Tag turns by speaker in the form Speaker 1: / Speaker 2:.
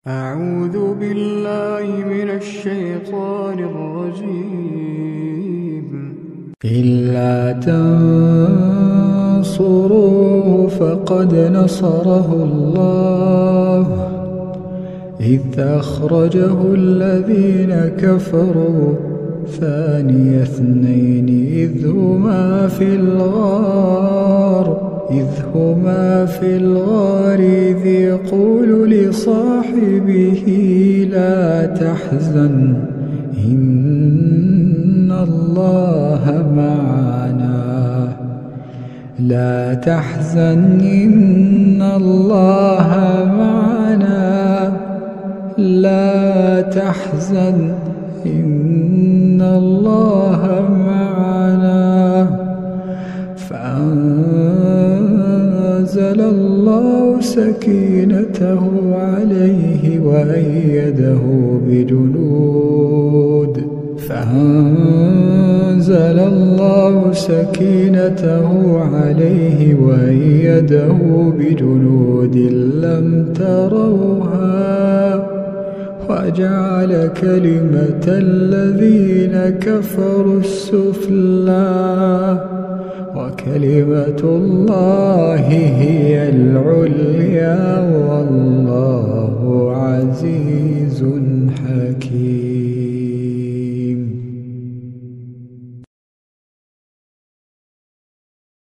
Speaker 1: أعوذ بالله من الشيطان الرجيم. إلا تنصروه فقد نصره الله إذ أخرجه الذين كفروا ثاني اثنين إذ هما في الغار إذ يقول لصاحبه لا تحزن إن الله معنا فأنزل الله سكينته عليه وأيده بجنود لم تروها وجعل كلمة الذين كفروا السفلى وكلمة الله هي العليا والله